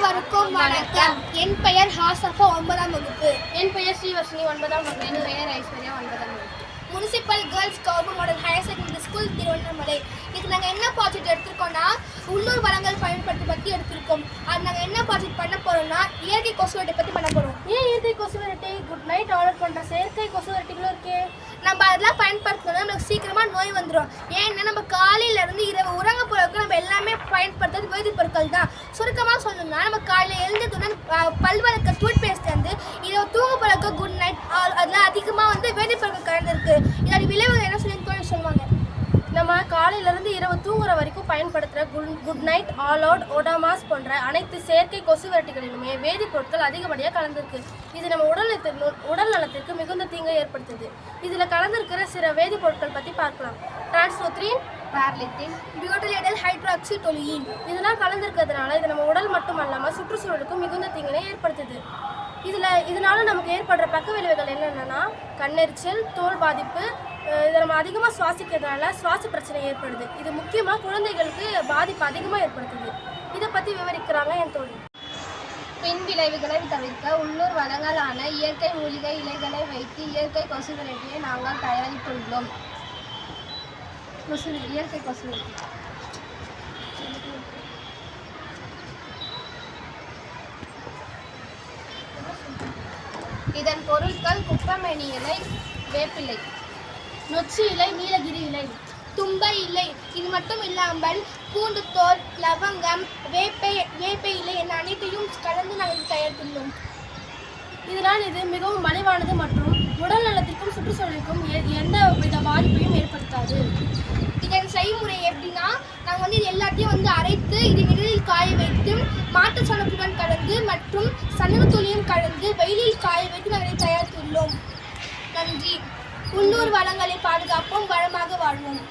அனைவருக்கும் வணக்கம். என் பெயர் ஹாசஃபா, 9ஆம் வகுப்பு. என் பெயர் ஸ்ரீவர்ஷினி, 9ஆம் வகுப்பு. என் பெயர் ஐஸ்வர்யா, 9ஆம் வகுப்பு. Municipal girls government model higher secondary school, Tiruvannamalai. இதுக்கு நாங்கள் என்ன ப்ராஜெக்ட் எடுத்திருக்கோம்னா, உள்ளூர் வளங்கள் பயன்படுத்தி பற்றி எடுத்திருக்கோம். அது நாங்கள் என்ன ப்ராஜெக்ட் பண்ண போகிறோம்னா, இயற்கை கொசு வெட்டை பற்றி பண்ண போகிறோம். ஏன் இயற்கை கொசு வெரட்டி? குட் நைட் ஆர்டர் பண்ணுற செயற்கை கொசு வெரட்டிகளும் இருக்கே. நம்ம அதெல்லாம் பயன்படுத்தினா நம்மளுக்கு சீக்கிரமாக நோய் வந்துடும். ஏன்னா நம்ம காலையிலேருந்து இரவு உறங்க போகிறதுக்கு நம்ம எல்லாமே பயன்படுத்துறது வேதிப்பொருட்கள் தான். சுருக்கமாக சொல்லணும்னா, நம்ம காலையில் எழுந்ததுடன் பல் வளர்க்க டூத் பேஸ்ட் வந்து இரவு தூங்க போகிறதுக்கு குட் நைட் அதில் அதிகமாக வந்து வேதிப்பொருட்கள் கலந்துருக்கு. இதோட விளைவுகள் என்ன சொல்லுவாங்க. நம்ம காலையிலேருந்து இரவு தூங்குற வரைக்கும் பயன்படுத்துகிற குட் நைட், ஆல் அவுட், ஓடாமாஸ் போன்ற அனைத்து செயற்கை கொசு வெரட்டிகளிலுமே வேதிப்பொருட்கள் அதிகப்படியாக கலந்துருக்கு. இது நம்ம உடல் நலத்திற்கு மிகுந்த தீங்கை ஏற்படுத்துது. இதில் கலந்துருக்கிற சில வேதிப்பொருட்கள் பற்றி பார்க்கலாம். டிரான்ஸ்லோத்ரின், பார்லித்தின், பியூட்டிலிடல் ஹைட்ராக்சிடோலின் இதெல்லாம் கலந்துருக்கிறதுனால இது நம்ம உடல் மட்டும் இல்லாமல் சுற்றுச்சூழலுக்கும் மிகுந்த தீங்கினை ஏற்படுத்துது. இதனால நமக்கு ஏற்படுற பக்க விளைவுகள் என்னென்னா, கண்ணெரிச்சல், தோல் பாதிப்பு, இதை நம்ம அதிகமாக சுவாசிக்கிறதுனால சுவாச பிரச்சனை ஏற்படுது. இது முக்கியமாக குழந்தைகளுக்கு பாதிப்பு அதிகமாக ஏற்படுத்துது. இதை பற்றி விவரிக்கிறாங்க என் தோழி. பின் விளைவுகளை தவிர்க்க உள்ளூர் வளங்களான இயற்கை மூலிகை இலைகளை வைத்து இயற்கை கொசு விரட்டியை நாங்கள் தயாரித்துள்ளோம். இயற்கை கொசு விரட்டி இதன் பொருட்கள்: குப்பமேனி இலை, வேப்பிலை, நொச்சி இலை, நீலகிரி இலை, தும்பை இலை. இது மட்டும் இல்லாமல் பூண்டு தோல், லவங்கம், வேப்பை இலை என அனைத்தையும் கலந்து நாங்கள் தயாரித்துள்ளோம். இதனால் இது மிகவும் மலிவானது மற்றும் உடல் நலத்திற்கும் சுற்றுச்சூழலுக்கும் எந்த வித பாதிப்பையும் ஏற்படுத்தாது. இதன் செய்முறை எப்படின்னா, நாங்கள் வந்து இது எல்லாத்தையும் அரைத்து இது நிழலில் காய வைத்து மாட்டு சாணத்துடன் கலந்து மற்றும் சணல்தூளியும் கலந்து வெயிலில் காய வைத்து நாங்கள் தயாரித்துள்ளோம். நன்றி. உள்ளூர் வளங்களை பாதுகாப்போம், வளமாக வாழ்வோம்.